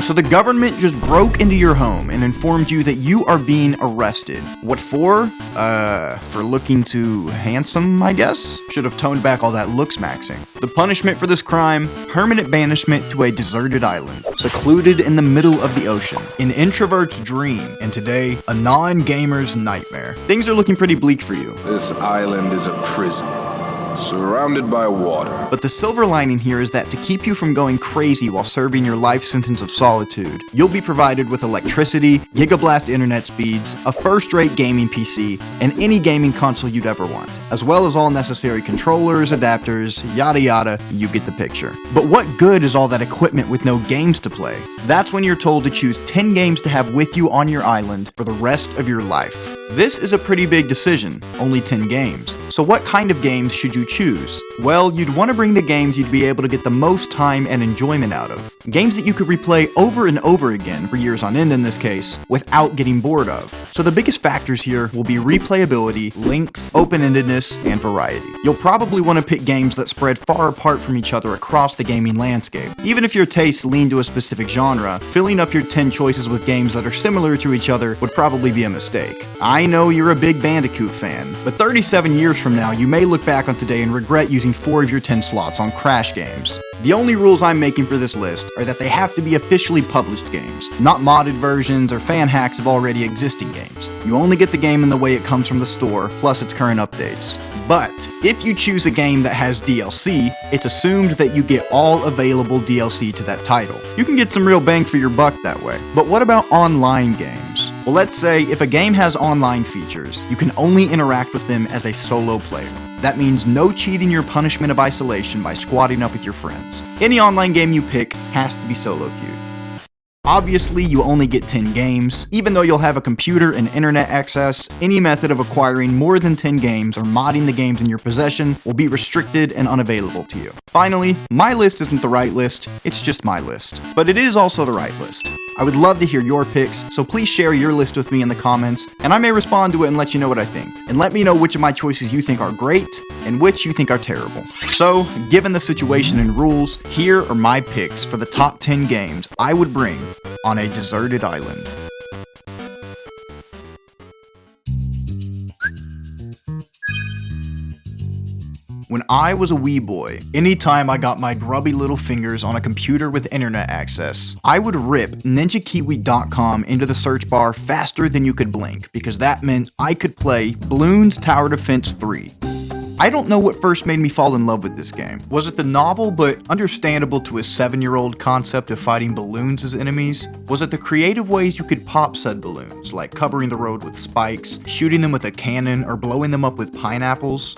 So the government just broke into your home and informed you that you are being arrested. What for? For looking too handsome, I guess? Should have toned back all that looks maxing. The punishment for this crime, permanent banishment to a deserted island, secluded in the middle of the ocean. An introvert's dream, and today, a non-gamer's nightmare. Things are looking pretty bleak for you. This island is a prison, surrounded by water. But the silver lining here is that to keep you from going crazy while serving your life sentence of solitude, you'll be provided with electricity, gigablast internet speeds, a first-rate gaming PC, and any gaming console you'd ever want, as well as all necessary controllers, adapters, yada yada, you get the picture. But what good is all that equipment with no games to play? That's when you're told to choose 10 games to have with you on your island for the rest of your life. This is a pretty big decision, only 10 games. So what kind of games should you choose? Well, you'd want to bring the games you'd be able to get the most time and enjoyment out of. Games that you could replay over and over again, for years on end in this case, without getting bored of. So the biggest factors here will be replayability, length, open-endedness, and variety. You'll probably want to pick games that spread far apart from each other across the gaming landscape. Even if your tastes lean to a specific genre, filling up your 10 choices with games that are similar to each other would probably be a mistake. I know you're a big Bandicoot fan, but 37 years from now, you may look back on today and regret using 4 of your 10 slots on Crash games. The only rules I'm making for this list are that they have to be officially published games, not modded versions or fan hacks of already existing games. You only get the game in the way it comes from the store, plus its current updates. But if you choose a game that has DLC, it's assumed that you get all available DLC to that title. You can get some real bang for your buck that way. But what about online games? Well, let's say if a game has online features, you can only interact with them as a solo player. That means no cheating your punishment of isolation by squatting up with your friends. Any online game you pick has to be solo queued. Obviously, you only get 10 games. Even though you'll have a computer and internet access, any method of acquiring more than 10 games or modding the games in your possession will be restricted and unavailable to you. Finally, my list isn't the right list, it's just my list. But it is also the right list. I would love to hear your picks, so please share your list with me in the comments, and I may respond to it and let you know what I think. And let me know which of my choices you think are great, and which you think are terrible. So, given the situation and rules, here are my picks for the top 10 games I would bring on a deserted island. When I was a wee boy, anytime I got my grubby little fingers on a computer with internet access, I would rip ninjakiwi.com into the search bar faster than you could blink, because that meant I could play Bloons Tower Defense 3. I don't know what first made me fall in love with this game. Was it the novel but understandable to a 7-year-old concept of fighting balloons as enemies? Was it the creative ways you could pop said balloons, like covering the road with spikes, shooting them with a cannon, or blowing them up with pineapples?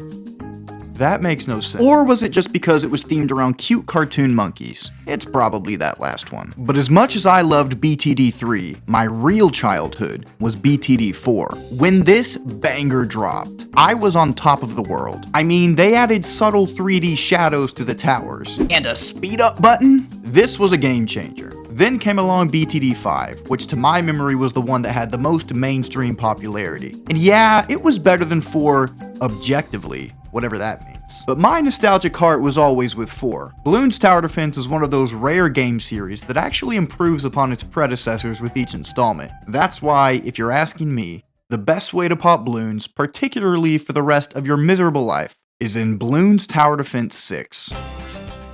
That makes no sense. Or was it just because it was themed around cute cartoon monkeys? It's probably that last one. But as much as I loved BTD 3, my real childhood was BTD 4. When this banger dropped, I was on top of the world. I mean, they added subtle 3D shadows to the towers, and a speed up button? This was a game changer. Then came along BTD 5, which to my memory was the one that had the most mainstream popularity. And yeah, it was better than 4 objectively, whatever that means. But my nostalgic heart was always with 4. Bloons Tower Defense is one of those rare game series that actually improves upon its predecessors with each installment. That's why, if you're asking me, the best way to pop balloons, particularly for the rest of your miserable life, is in Bloons Tower Defense 6.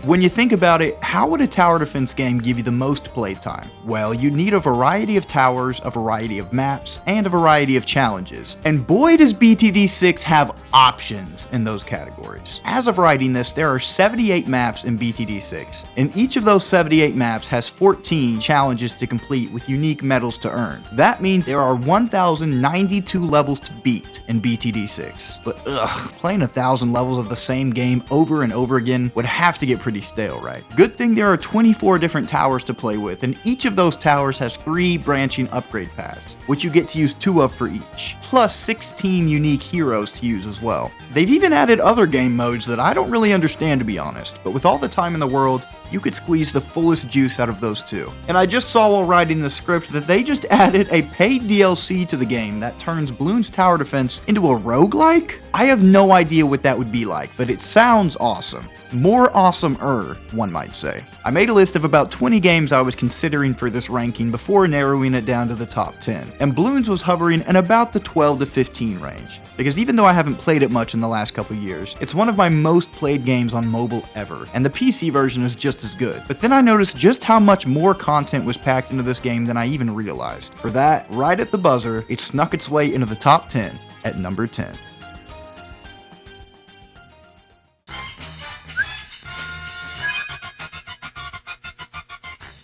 When you think about it, how would a tower defense game give you the most playtime? Well, you'd need a variety of towers, a variety of maps, and a variety of challenges. And boy does BTD 6 have options in those categories. As of writing this, there are 78 maps in BTD 6, and each of those 78 maps has 14 challenges to complete with unique medals to earn. That means there are 1,092 levels to beat in BTD 6. But playing 1,000 levels of the same game over and over again would have to get pretty stale, right? Good thing there are 24 different towers to play with, and each of those towers has 3 branching upgrade paths, which you get to use 2 of for each, plus 16 unique heroes to use as well. They've even added other game modes that I don't really understand, to be honest, but with all the time in the world, you could squeeze the fullest juice out of those 2. And I just saw while writing the script that they just added a paid DLC to the game that turns Bloons Tower Defense into a roguelike? I have no idea what that would be like, but it sounds awesome. More awesome-er, one might say. I made a list of about 20 games I was considering for this ranking before narrowing it down to the top 10, and Bloons was hovering in about the 12 to 15 range, because even though I haven't played it much in the last couple years, it's one of my most played games on mobile ever, and the PC version is just as good. But then I noticed just how much more content was packed into this game than I even realized. For that, right at the buzzer, it snuck its way into the top 10 at number 10.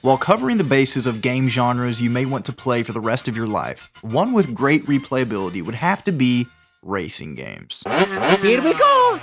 While covering the bases of game genres you may want to play for the rest of your life, one with great replayability would have to be racing games. Here we go!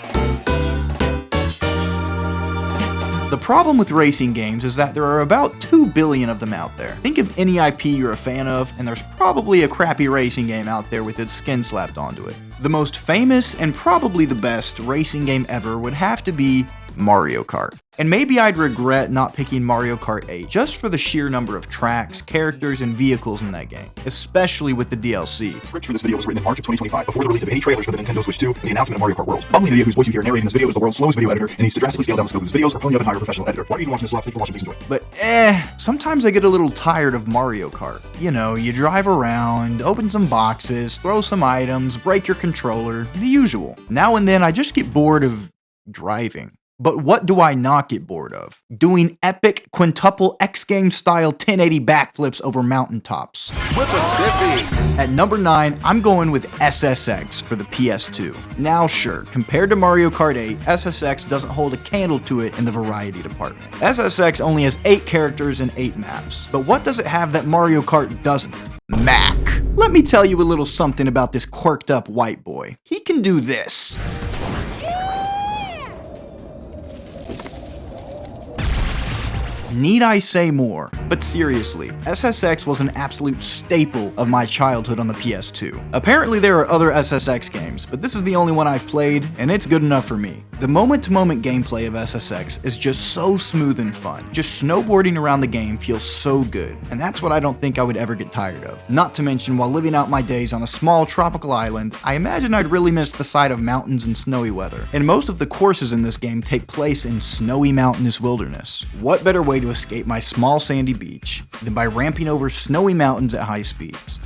The problem with racing games is that there are about 2 billion of them out there. Think of any IP you're a fan of, and there's probably a crappy racing game out there with its skin slapped onto it. The most famous, and probably the best, racing game ever would have to be Mario Kart. And maybe I'd regret not picking Mario Kart 8 just for the sheer number of tracks, characters, and vehicles in that game, especially with the DLC. The script for this video was written in March of 2025, before the release of any trailers for the Nintendo Switch 2 and the announcement of Mario Kart World. Bob Media, whose voice you hear narrating this video, is the world's slowest video editor and needs to drastically scale down the scope of his videos or pony up and hire a professional editor. Why are you even watching this live? Thank you for watching, please enjoy. But sometimes I get a little tired of Mario Kart. You know, you drive around, open some boxes, throw some items, break your controller, the usual. Now and then I just get bored of driving. But what do I not get bored of? Doing epic quintuple X Games style 1080 backflips over mountaintops. With a stiffy. At number 9, I'm going with SSX for the PS2. Now sure, compared to Mario Kart 8, SSX doesn't hold a candle to it in the variety department. SSX only has 8 characters and 8 maps. But what does it have that Mario Kart doesn't? Mac. Let me tell you a little something about this quirked up white boy. He can do this. Need I say more? But seriously, SSX was an absolute staple of my childhood on the PS2. Apparently there are other SSX games, but this is the only one I've played, and it's good enough for me. The moment-to-moment gameplay of SSX is just so smooth and fun. Just snowboarding around the game feels so good, and that's what I don't think I would ever get tired of. Not to mention, while living out my days on a small tropical island, I imagine I'd really miss the sight of mountains and snowy weather. And most of the courses in this game take place in snowy mountainous wilderness. What better way to escape my small sandy beach than by ramping over snowy mountains at high speeds?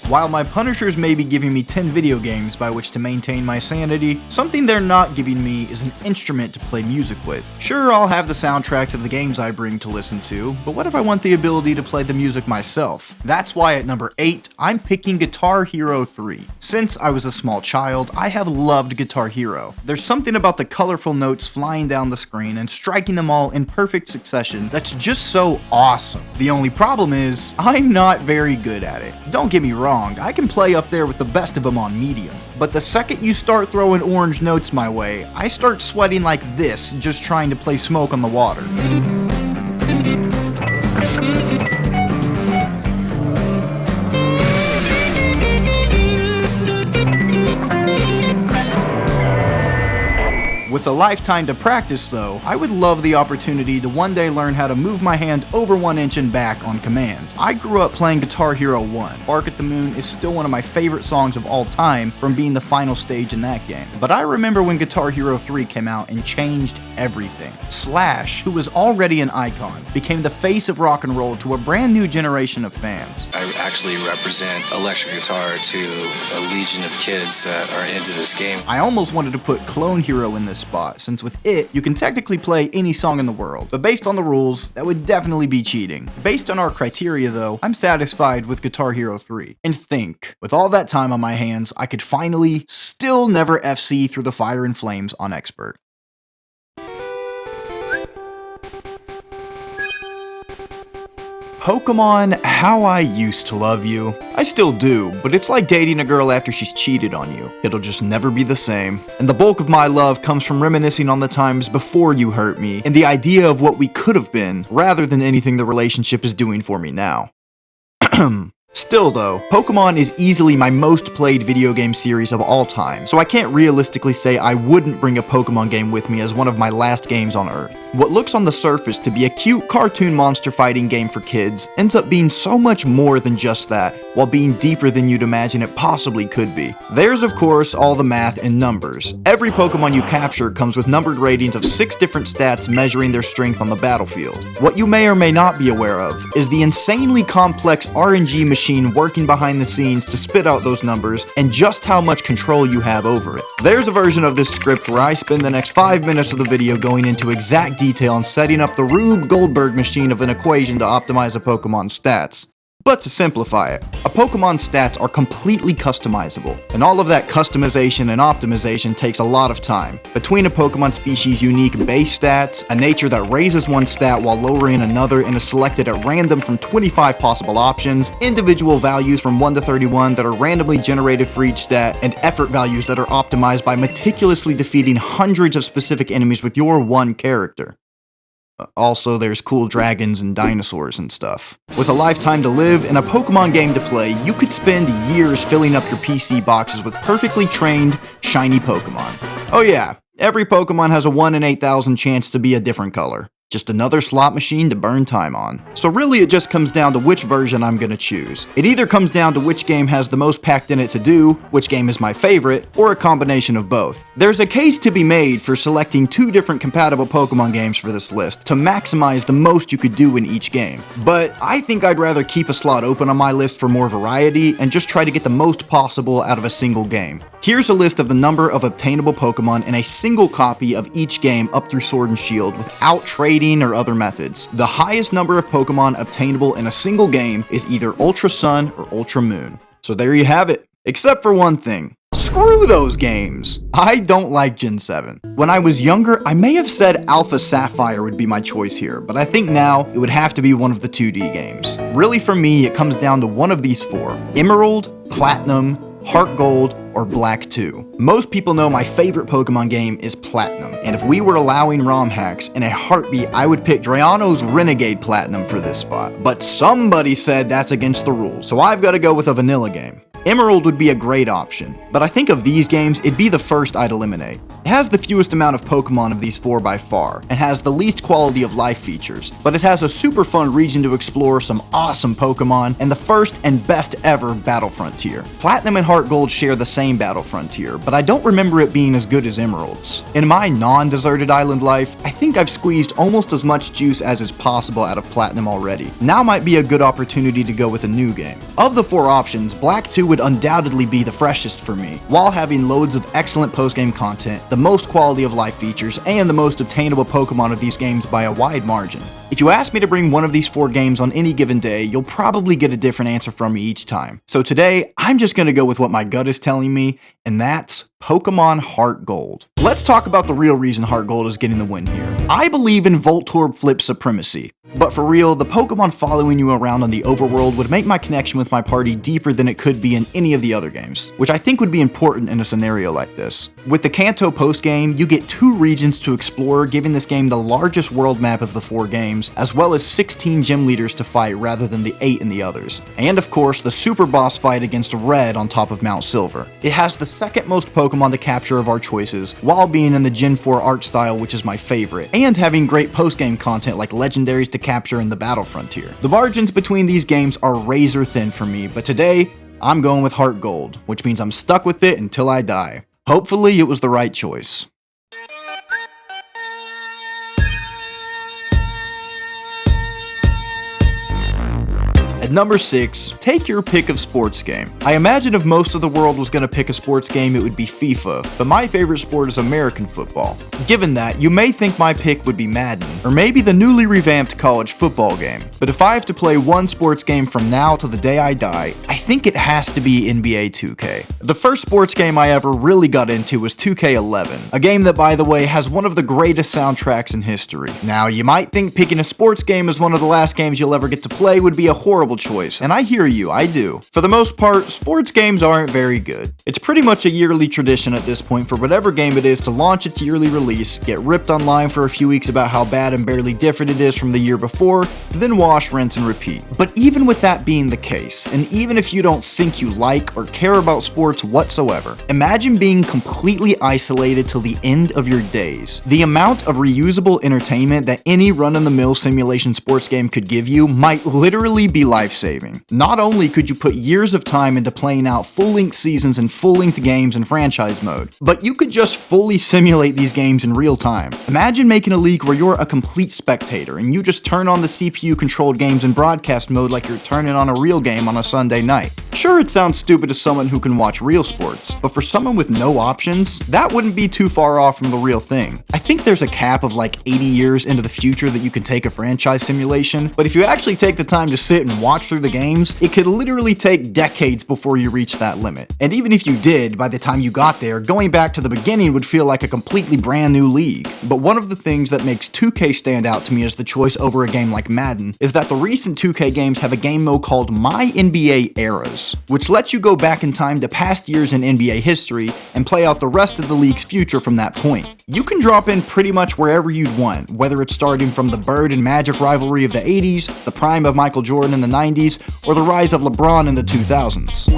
While my punishers may be giving me 10 video games by which to maintain my sanity, something they're not giving me is an instrument to play music with. Sure, I'll have the soundtracks of the games I bring to listen to, but what if I want the ability to play the music myself? That's why at number 8, I'm picking Guitar Hero 3. Since I was a small child, I have loved Guitar Hero. There's something about the colorful notes flying down the screen and striking them all in perfect succession that's just so awesome. The only problem is, I'm not very good at it. Don't get me wrong, I can play up there with the best of them on medium. But the second you start throwing orange notes my way, I start sweating like this just trying to play Smoke on the Water. With a lifetime to practice though, I would love the opportunity to one day learn how to move my hand over 1 inch and back on command. I grew up playing Guitar Hero 1. Bark at the Moon is still one of my favorite songs of all time from being the final stage in that game. But I remember when Guitar Hero 3 came out and changed everything. Slash, who was already an icon, became the face of rock and roll to a brand new generation of fans. I actually represent electric guitar to a legion of kids that are into this game. I almost wanted to put Clone Hero in this spot, since with it, you can technically play any song in the world, but based on the rules, that would definitely be cheating. Based on our criteria though, I'm satisfied with Guitar Hero 3. And think, with all that time on my hands, I could finally still never FC through the fire and flames on Expert. Pokemon, how I used to love you. I still do, but it's like dating a girl after she's cheated on you. It'll just never be the same. And the bulk of my love comes from reminiscing on the times before you hurt me, and the idea of what we could have been, rather than anything the relationship is doing for me now. Still though, Pokemon is easily my most played video game series of all time, so I can't realistically say I wouldn't bring a Pokemon game with me as one of my last games on Earth. What looks on the surface to be a cute cartoon monster fighting game for kids ends up being so much more than just that, while being deeper than you'd imagine it possibly could be. There's of course all the math and numbers. Every Pokemon you capture comes with numbered ratings of 6 different stats measuring their strength on the battlefield. What you may or may not be aware of is the insanely complex RNG machine working behind the scenes to spit out those numbers and just how much control you have over it. There's a version of this script where I spend the next 5 minutes of the video going into exact detail on setting up the Rube Goldberg machine of an equation to optimize a Pokemon's stats. But to simplify it, a Pokemon's stats are completely customizable, and all of that customization and optimization takes a lot of time. Between a Pokemon species' unique base stats, a nature that raises one stat while lowering another and is selected at random from 25 possible options, individual values from 1 to 31 that are randomly generated for each stat, and effort values that are optimized by meticulously defeating hundreds of specific enemies with your one character. Also, there's cool dragons and dinosaurs and stuff. With a lifetime to live and a Pokemon game to play, you could spend years filling up your PC boxes with perfectly trained, shiny Pokemon. Oh yeah, every Pokemon has a 1 in 8,000 chance to be a different color. Just another slot machine to burn time on. So really it just comes down to which version I'm gonna choose. It either comes down to which game has the most packed in it to do, which game is my favorite, or a combination of both. There's a case to be made for selecting 2 different compatible Pokemon games for this list to maximize the most you could do in each game. But I think I'd rather keep a slot open on my list for more variety and just try to get the most possible out of a single game. Here's a list of the number of obtainable Pokemon in a single copy of each game up through Sword and Shield without trading or other methods. The highest number of Pokemon obtainable in a single game is either Ultra Sun or Ultra Moon. So there you have it. Except for one thing. Screw those games! I don't like Gen 7. When I was younger, I may have said Alpha Sapphire would be my choice here, but I think now it would have to be one of the 2D games. Really for me, it comes down to one of these 4. Emerald, Platinum, Heart Gold, or Black 2. Most people know my favorite Pokemon game is Platinum, and if we were allowing ROM hacks, in a heartbeat I would pick Drayano's Renegade Platinum for this spot. But somebody said that's against the rules, so I've got to go with a vanilla game. Emerald would be a great option, but I think of these games, it'd be the first I'd eliminate. It has the fewest amount of Pokemon of these 4 by far, and has the least quality of life features, but it has a super fun region to explore some awesome Pokemon, and the first and best ever Battle Frontier. Platinum and Heart Gold share the same Battle Frontier, but I don't remember it being as good as Emerald's. In my non-deserted island life, I think I've squeezed almost as much juice as is possible out of Platinum already. Now might be a good opportunity to go with a new game. Of the 4 options, Black 2 would undoubtedly be the freshest for me, while having loads of excellent post-game content, the most quality of life features, and the most obtainable Pokemon of these games by a wide margin. If you ask me to bring one of these 4 games on any given day, you'll probably get a different answer from me each time. So today, I'm just gonna go with what my gut is telling me, and that's Pokemon Heart Gold. Let's talk about the real reason Heart Gold is getting the win here. I believe in Voltorb flip supremacy. But for real, the Pokemon following you around on the overworld would make my connection with my party deeper than it could be in any of the other games, which I think would be important in a scenario like this. With the Kanto post-game, you get 2 regions to explore, giving this game the largest world map of the 4 games, as well as 16 gym leaders to fight rather than the 8 in the others. And of course, the super boss fight against Red on top of Mount Silver. It has the second most Pokemon to capture of our choices, while being in the Gen 4 art style, which is my favorite, and having great post-game content like legendaries to capture in the Battle Frontier. The margins between these games are razor thin for me, but today, I'm going with Heart Gold, which means I'm stuck with it until I die. Hopefully it was the right choice. At number 6, take your pick of sports game. I imagine if most of the world was going to pick a sports game, it would be FIFA, but my favorite sport is American football. Given that, you may think my pick would be Madden, or maybe the newly revamped college football game. But if I have to play one sports game from now to the day I die, I think it has to be NBA 2K. The first sports game I ever really got into was 2K11, a game that, by the way, has one of the greatest soundtracks in history. Now, you might think picking a sports game as one of the last games you'll ever get to play would be a horrible choice, and I hear you, I do. For the most part, sports games aren't very good. It's pretty much a yearly tradition at this point for whatever game it is to launch its yearly release, get ripped online for a few weeks about how bad and barely different it is from the year before, then wash, rinse, and repeat. But even with that being the case, and even if you don't think you like or care about sports whatsoever, imagine being completely isolated till the end of your days. The amount of reusable entertainment that any run-of-the-mill simulation sports game could give you might literally be life-saving. Not only could you put years of time into playing out full-length seasons and full-length games in franchise mode, but you could just fully simulate these games in real time. Imagine making a league where you're a complete spectator and you just turn on the CPU-controlled games in broadcast mode like you're turning on a real game on a Sunday night. Sure, it sounds stupid to someone who can watch real sports, but for someone with no options, that wouldn't be too far off from the real thing. I think there's a cap of like 80 years into the future that you can take a franchise simulation, but if you actually take the time to sit and watch through the games, it could literally take decades before you reach that limit. And even if you did, by the time you got there, going back to the beginning would feel like a completely brand new league. But one of the things that makes 2K stand out to me as the choice over a game like Madden is that the recent 2K games have a game mode called My NBA Eras, which lets you go back in time to past years in NBA history and play out the rest of the league's future from that point. You can drop in pretty much wherever you'd want, whether it's starting from the Bird and Magic rivalry of the 80s, the prime of Michael Jordan in the 90s, or the rise of LeBron in the 2000s.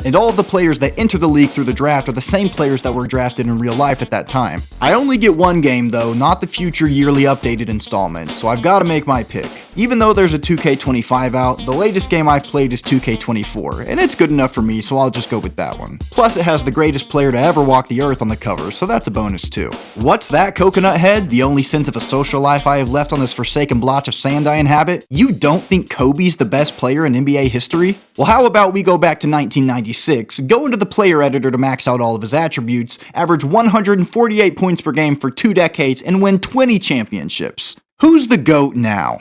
And all of the players that enter the league through the draft are the same players that were drafted in real life at that time. I only get one game though, not the future yearly updated installments, so I've got to make my pick. Even though there's a 2K25 out, the latest game I've played is 2K24, and it's good enough for me, so I'll just go with that one. Plus, it has the greatest player to ever walk the earth on the cover, so that's a bonus too. What's that, Coconut Head? The only sense of a social life I have left on this forsaken blotch of sand I inhabit? You don't think Kobe's the best player in NBA history? Well, how about we go back to 1996, go into the player editor to max out all of his attributes, average 148 points per game for 2 decades, and win 20 championships. Who's the GOAT now?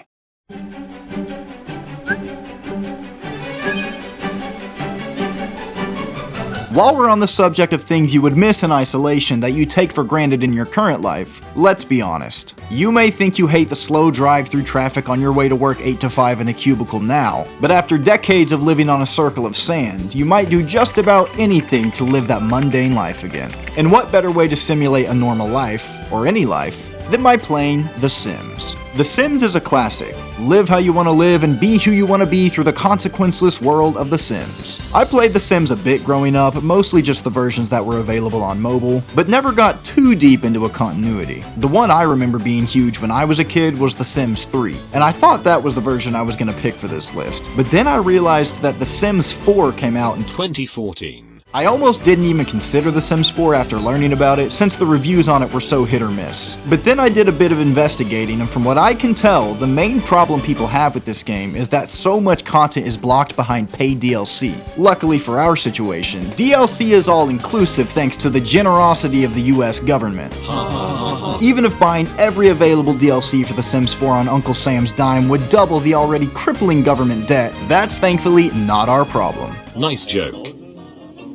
While we're on the subject of things you would miss in isolation that you take for granted in your current life, let's be honest. You may think you hate the slow drive through traffic on your way to work 8 to 5 in a cubicle now, but after decades of living on a circle of sand, you might do just about anything to live that mundane life again. And what better way to simulate a normal life, or any life, than by playing The Sims. The Sims is a classic. Live how you want to live and be who you want to be through the consequenceless world of The Sims. I played The Sims a bit growing up, mostly just the versions that were available on mobile, but never got too deep into a continuity. The one I remember being huge when I was a kid was The Sims 3, and I thought that was the version I was going to pick for this list. But then I realized that The Sims 4 came out in 2014. I almost didn't even consider The Sims 4 after learning about it, since the reviews on it were so hit or miss. But then I did a bit of investigating, and from what I can tell, the main problem people have with this game is that so much content is blocked behind paid DLC. Luckily for our situation, DLC is all inclusive thanks to the generosity of the US government. Even if buying every available DLC for The Sims 4 on Uncle Sam's dime would double the already crippling government debt, that's thankfully not our problem. Nice joke.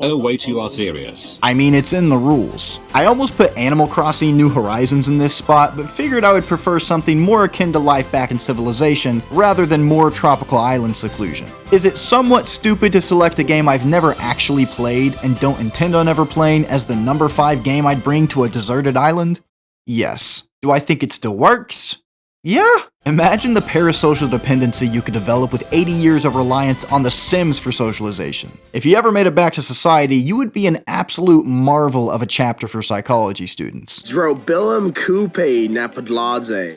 Oh wait, you are serious. I mean, it's in the rules. I almost put Animal Crossing New Horizons in this spot, but figured I would prefer something more akin to life back in civilization, rather than more tropical island seclusion. Is it somewhat stupid to select a game I've never actually played, and don't intend on ever playing, as the number 5 game I'd bring to a deserted island? Yes. Do I think it still works? Yeah. Imagine the parasocial dependency you could develop with 80 years of reliance on The Sims for socialization. If you ever made it back to society, you would be an absolute marvel of a chapter for psychology students. Zrobiłem kupę na podłodze.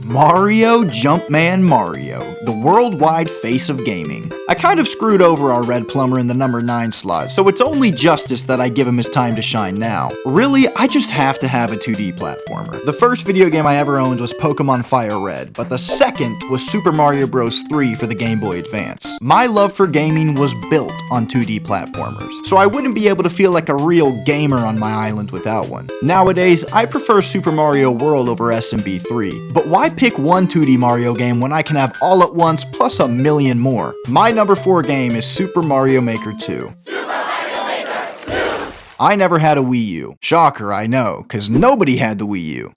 Mario Jumpman Mario, the worldwide face of gaming. I kind of screwed over our red plumber in the number 9 slot, so it's only justice that I give him his time to shine now. Really, I just have to have a 2D platformer. The first video game I ever owned was Pokemon Fire Red, but the second was Super Mario Bros. 3 for the Game Boy Advance. My love for gaming was built on 2D platformers, so I wouldn't be able to feel like a real gamer on my island without one. Nowadays, I prefer Super Mario World over SMB3, but why pick one 2D Mario game when I can have all at once plus a million more? My number 4 game is Super Mario Maker 2. I never had a Wii U. Shocker, I know, cause nobody had the Wii U.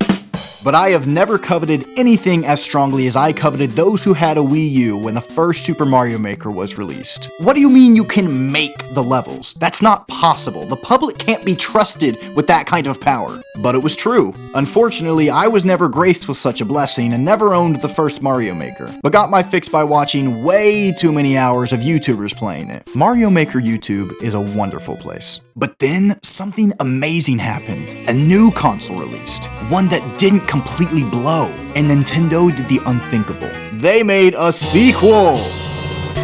But I have never coveted anything as strongly as I coveted those who had a Wii U when the first Super Mario Maker was released. What do you mean you can make the levels? That's not possible. The public can't be trusted with that kind of power. But it was true. Unfortunately, I was never graced with such a blessing and never owned the first Mario Maker, but got my fix by watching way too many hours of YouTubers playing it. Mario Maker YouTube is a wonderful place. But then something amazing happened. A new console released, one that didn't completely blow, and Nintendo did the unthinkable. They made a sequel!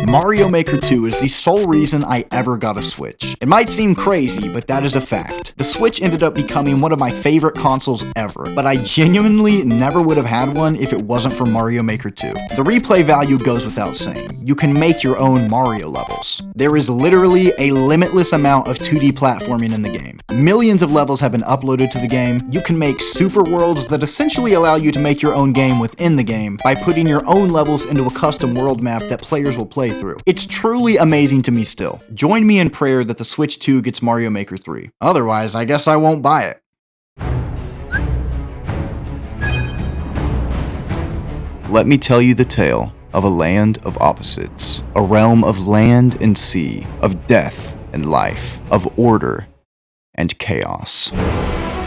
Mario Maker 2 is the sole reason I ever got a Switch. It might seem crazy, but that is a fact. The Switch ended up becoming one of my favorite consoles ever, but I genuinely never would have had one if it wasn't for Mario Maker 2. The replay value goes without saying. You can make your own Mario levels. There is literally a limitless amount of 2D platforming in the game. Millions of levels have been uploaded to the game. You can make super worlds that essentially allow you to make your own game within the game by putting your own levels into a custom world map that players will play through. It's truly amazing to me still. Join me in prayer that the Switch 2 gets Mario Maker 3. Otherwise, I guess I won't buy it. Let me tell you the tale of a land of opposites, a realm of land and sea, of death and life, of order and chaos.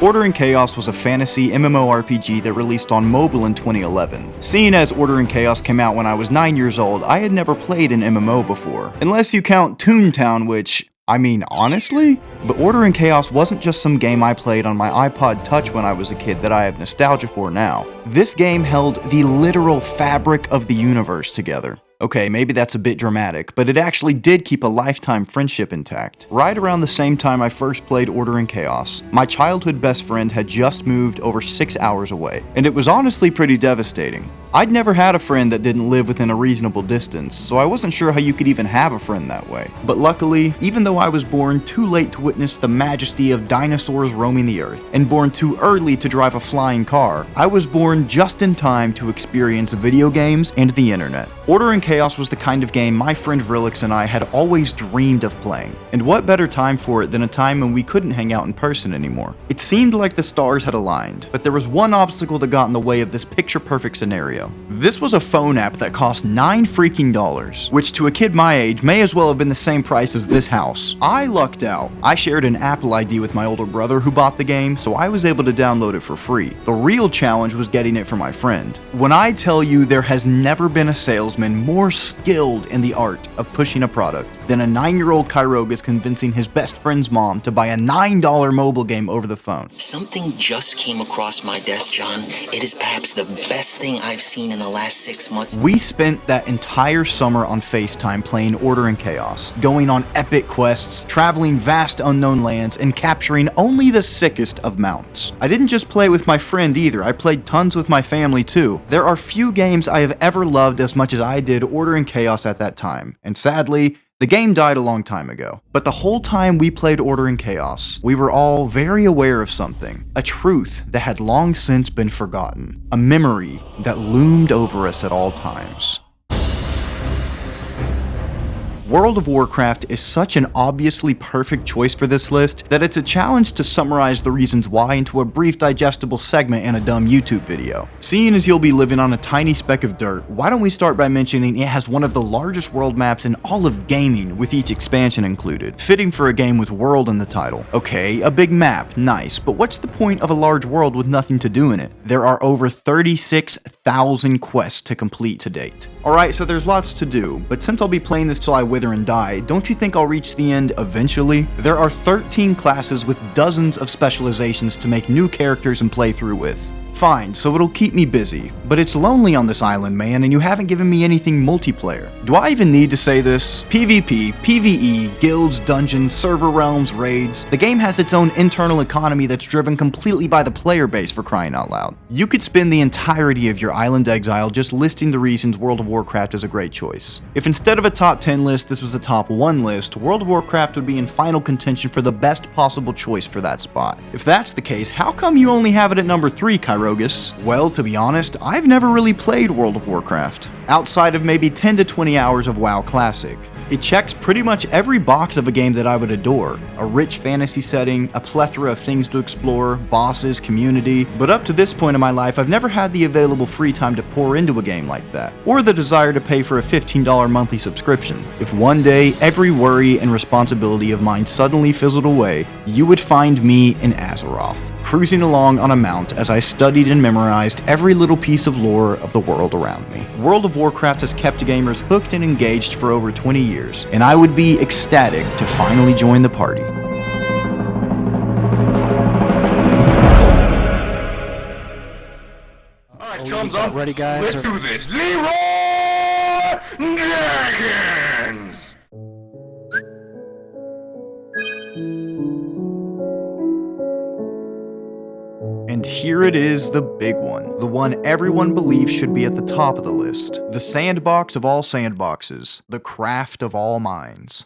Order and Chaos was a fantasy MMORPG that released on mobile in 2011. Seeing as Order and Chaos came out when I was 9 years old, I had never played an MMO before. Unless you count Toontown, which, I mean, honestly? But Order and Chaos wasn't just some game I played on my iPod Touch when I was a kid that I have nostalgia for now. This game held the literal fabric of the universe together. Okay, maybe that's a bit dramatic, but it actually did keep a lifetime friendship intact. Right around the same time I first played Order and Chaos, my childhood best friend had just moved over 6 hours away, and it was honestly pretty devastating. I'd never had a friend that didn't live within a reasonable distance, so I wasn't sure how you could even have a friend that way. But luckily, even though I was born too late to witness the majesty of dinosaurs roaming the earth, and born too early to drive a flying car, I was born just in time to experience video games and the internet. Order and Chaos was the kind of game my friend Vrillix and I had always dreamed of playing. And what better time for it than a time when we couldn't hang out in person anymore? It seemed like the stars had aligned, but there was one obstacle that got in the way of this picture-perfect scenario. This was a phone app that cost $9 freaking, which to a kid my age may as well have been the same price as this house. I lucked out. I shared an Apple ID with my older brother who bought the game, so I was able to download it for free. The real challenge was getting it for my friend. When I tell you there has never been a salesman more skilled in the art of pushing a product than a 9-year-old Kyrogus convincing his best friend's mom to buy a $9 mobile game over the phone. Something just came across my desk, John. It is perhaps the best thing I've seen in the last 6 months. We spent that entire summer on FaceTime playing Order and Chaos, going on epic quests, traveling vast unknown lands, and capturing only the sickest of mounts. I didn't just play with my friend either, I played tons with my family too. There are few games I have ever loved as much as I did Order and Chaos at that time, and sadly, the game died a long time ago. But the whole time we played Order and Chaos, we were all very aware of something. A truth that had long since been forgotten. A memory that loomed over us at all times. World of Warcraft is such an obviously perfect choice for this list that it's a challenge to summarize the reasons why into a brief digestible segment in a dumb YouTube video. Seeing as you'll be living on a tiny speck of dirt, why don't we start by mentioning it has one of the largest world maps in all of gaming, with each expansion included, fitting for a game with world in the title. Okay, a big map, nice, but what's the point of a large world with nothing to do in it? There are over 36,000 quests to complete to date. Alright, so there's lots to do, but since I'll be playing this till I wither and die, don't you think I'll reach the end eventually? There are 13 classes with dozens of specializations to make new characters and play through with. Fine, so it'll keep me busy, but it's lonely on this island, man, and you haven't given me anything multiplayer. Do I even need to say this? PvP, PvE, guilds, dungeons, server realms, raids. The game has its own internal economy that's driven completely by the player base, for crying out loud. You could spend the entirety of your island exile just listing the reasons World of Warcraft is a great choice. If instead of a top 10 list, this was a top 1 list, World of Warcraft would be in final contention for the best possible choice for that spot. If that's the case, how come you only have it at number 3, Kyro? Well, to be honest, I've never really played World of Warcraft, outside of maybe 10 to 20 hours of WoW Classic. It checks pretty much every box of a game that I would adore. A rich fantasy setting, a plethora of things to explore, bosses, community, but up to this point in my life I've never had the available free time to pour into a game like that, or the desire to pay for a $15 monthly subscription. If one day every worry and responsibility of mine suddenly fizzled away, you would find me in Azeroth, cruising along on a mount as I studied and memorized every little piece of lore of the world around me. World of Warcraft has kept gamers hooked and engaged for over 20 years, and I would be ecstatic to finally join the party. Alright, thumbs up. Ready, guys? Let's do this. Leroy Dragons! And here it is, the big one. The one everyone believes should be at the top of the list. The sandbox of all sandboxes. The craft of all minds.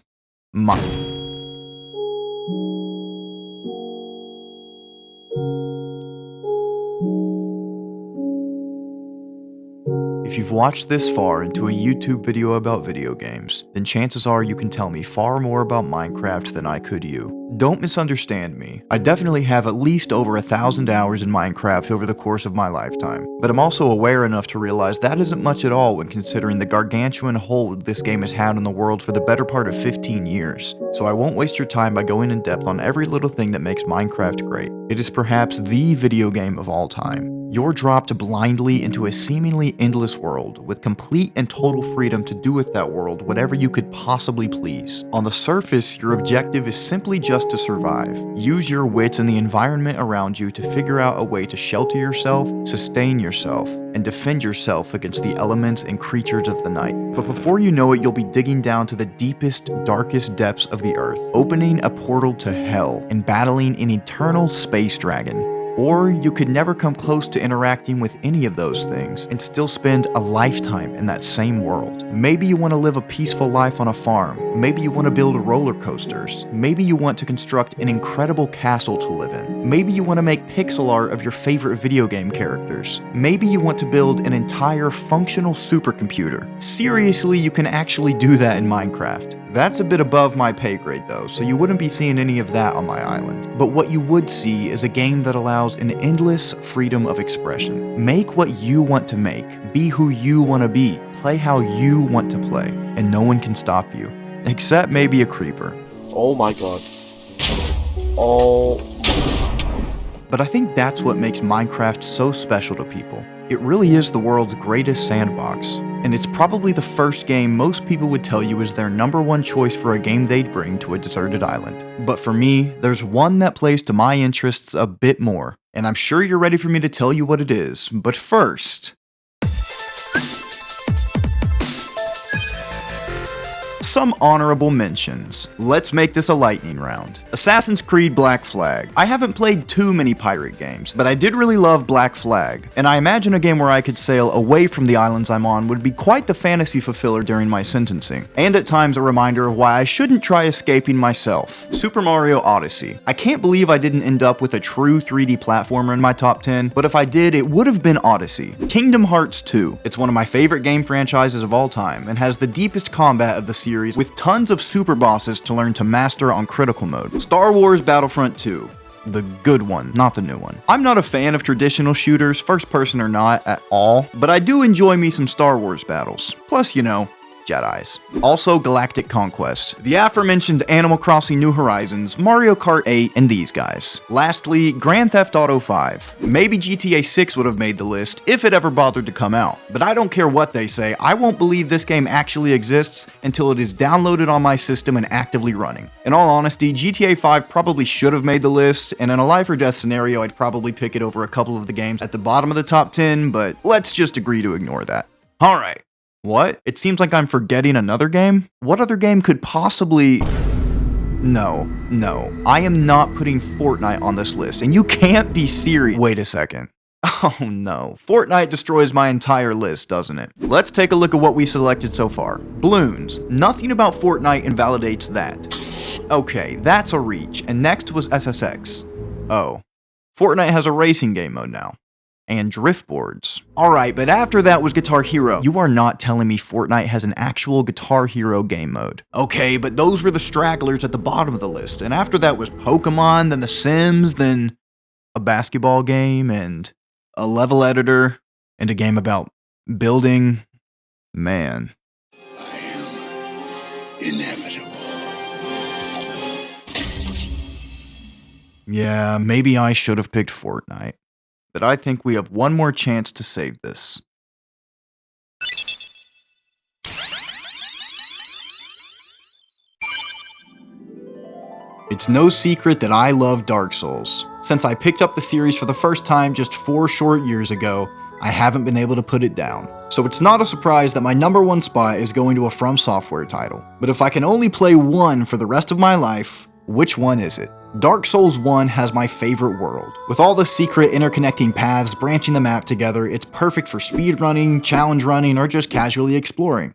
If you've watched this far into a YouTube video about video games, then chances are you can tell me far more about Minecraft than I could you. Don't misunderstand me. I definitely have at least over 1,000 hours in Minecraft over the course of my lifetime, but I'm also aware enough to realize that isn't much at all when considering the gargantuan hold this game has had on the world for the better part of 15 years, so I won't waste your time by going in depth on every little thing that makes Minecraft great. It is perhaps the video game of all time. You're dropped blindly into a seemingly endless world, with complete and total freedom to do with that world whatever you could possibly please. On the surface, your objective is simply just to survive. Use your wits and the environment around you to figure out a way to shelter yourself, sustain yourself, and defend yourself against the elements and creatures of the night. But before you know it, you'll be digging down to the deepest, darkest depths of the earth, opening a portal to hell, and battling an eternal space dragon. Or you could never come close to interacting with any of those things and still spend a lifetime in that same world. Maybe you want to live a peaceful life on a farm. Maybe you want to build roller coasters. Maybe you want to construct an incredible castle to live in. Maybe you want to make pixel art of your favorite video game characters. Maybe you want to build an entire functional supercomputer. Seriously, you can actually do that in Minecraft. That's a bit above my pay grade though, so you wouldn't be seeing any of that on my island. But what you would see is a game that allows an endless freedom of expression. Make what you want to make, be who you want to be, play how you want to play, and no one can stop you. Except maybe a creeper. Oh my god. Oh. But I think that's what makes Minecraft so special to people. It really is the world's greatest sandbox. And it's probably the first game most people would tell you is their #1 choice for a game they'd bring to a deserted island. But for me, there's one that plays to my interests a bit more, and I'm sure you're ready for me to tell you what it is. But first, some honorable mentions. Let's make this a lightning round. Assassin's Creed Black Flag. I haven't played too many pirate games, but I did really love Black Flag, and I imagine a game where I could sail away from the islands I'm on would be quite the fantasy fulfiller during my sentencing, and at times a reminder of why I shouldn't try escaping myself. Super Mario Odyssey. I can't believe I didn't end up with a true 3D platformer in my top 10, but if I did, it would have been Odyssey. Kingdom Hearts 2. It's one of my favorite game franchises of all time, and has the deepest combat of the series with tons of super bosses to learn to master on critical mode. Star Wars Battlefront 2. The good one, not the new one. I'm not a fan of traditional shooters, first person or not, at all, but I do enjoy me some Star Wars battles. Plus, you know, Jedis. Also Galactic Conquest, the aforementioned Animal Crossing New Horizons, Mario Kart 8, and these guys. Lastly, Grand Theft Auto 5. Maybe GTA 6 would have made the list if it ever bothered to come out, but I don't care what they say, I won't believe this game actually exists until it is downloaded on my system and actively running. In all honesty, GTA 5 probably should have made the list, and in a life or death scenario, I'd probably pick it over a couple of the games at the bottom of the top 10, but let's just agree to ignore that. Alright. What? It seems like I'm forgetting another game? What other game could possibly... No. I am not putting Fortnite on this list, and you can't be serious. Wait a second. Oh no. Fortnite destroys my entire list, doesn't it? Let's take a look at what we selected so far. Bloons. Nothing about Fortnite invalidates that. Okay, that's a reach, and next was SSX. Oh. Fortnite has a racing game mode now. and drift boards. Alright, but after that was Guitar Hero. You are not telling me Fortnite has an actual Guitar Hero game mode. Okay, but those were the stragglers at the bottom of the list, and after that was Pokemon, then The Sims, then a basketball game, and a level editor, and a game about building. Man. I am inevitable. Yeah, maybe I should have picked Fortnite. But I think we have one more chance to save this. It's no secret that I love Dark Souls. Since I picked up the series for the first time just 4 short years ago, I haven't been able to put it down. So it's not a surprise that my #1 spot is going to a From Software title. But if I can only play one for the rest of my life, which one is it? Dark Souls 1 has my favorite world. With all the secret interconnecting paths branching the map together, it's perfect for speedrunning, challenge running, or just casually exploring.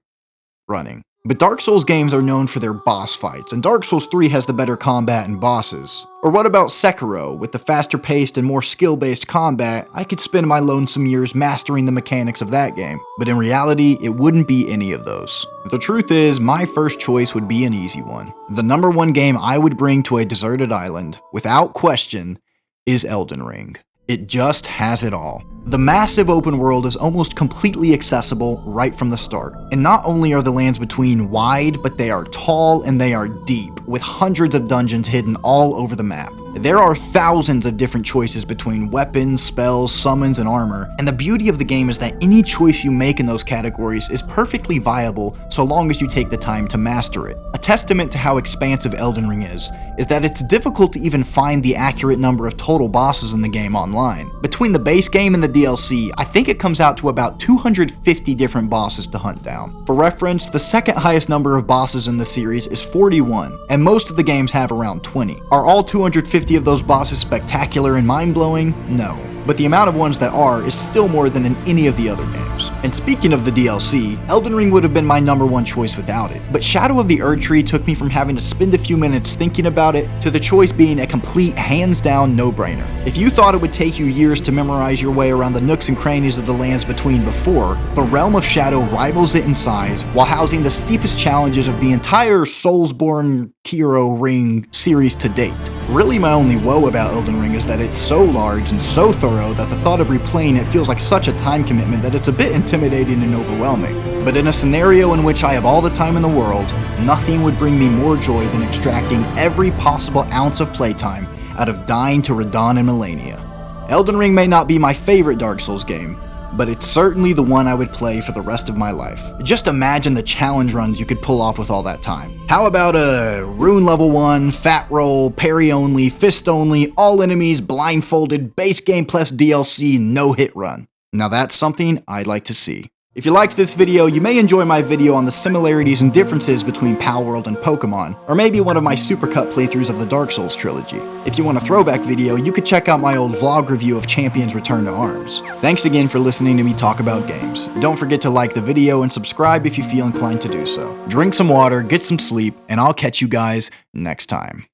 But Dark Souls games are known for their boss fights, and Dark Souls 3 has the better combat and bosses. Or what about Sekiro? With the faster paced and more skill-based combat, I could spend my lonesome years mastering the mechanics of that game. But in reality, it wouldn't be any of those. The truth is, my first choice would be an easy one. The #1 game I would bring to a deserted island, without question, is Elden Ring. It just has it all. The massive open world is almost completely accessible right from the start. And not only are the lands between wide, but they are tall and they are deep, with hundreds of dungeons hidden all over the map. There are thousands of different choices between weapons, spells, summons, and armor, and the beauty of the game is that any choice you make in those categories is perfectly viable so long as you take the time to master it. A testament to how expansive Elden Ring is that it's difficult to even find the accurate number of total bosses in the game online. Between the base game and the DLC, I think it comes out to about 250 different bosses to hunt down. For reference, the second highest number of bosses in the series is 41, and most of the games have around 20. Are all 250 of those bosses spectacular and mind-blowing? No. But the amount of ones that are is still more than in any of the other games. And speaking of the DLC, Elden Ring would have been my #1 choice without it. But Shadow of the Erdtree took me from having to spend a few minutes thinking about it to the choice being a complete hands-down no-brainer. If you thought it would take you years to memorize your way around the nooks and crannies of the lands between before, the Realm of Shadow rivals it in size while housing the steepest challenges of the entire Soulsborne Kyro Ring series to date. Really, my only woe about Elden Ring is that it's so large and so thorough that the thought of replaying it feels like such a time commitment that it's a bit intimidating and overwhelming. But in a scenario in which I have all the time in the world, nothing would bring me more joy than extracting every possible ounce of playtime out of dying to Radahn and Melania. Elden Ring may not be my favorite Dark Souls game, but it's certainly the one I would play for the rest of my life. Just imagine the challenge runs you could pull off with all that time. How about a Rune level 1, fat roll, parry only, fist only, all enemies blindfolded, base game plus DLC, no hit run? Now that's something I'd like to see. If you liked this video, you may enjoy my video on the similarities and differences between Palworld and Pokemon, or maybe one of my supercut playthroughs of the Dark Souls trilogy. If you want a throwback video, you could check out my old vlog review of Champions Return to Arms. Thanks again for listening to me talk about games. Don't forget to like the video and subscribe if you feel inclined to do so. Drink some water, get some sleep, and I'll catch you guys next time.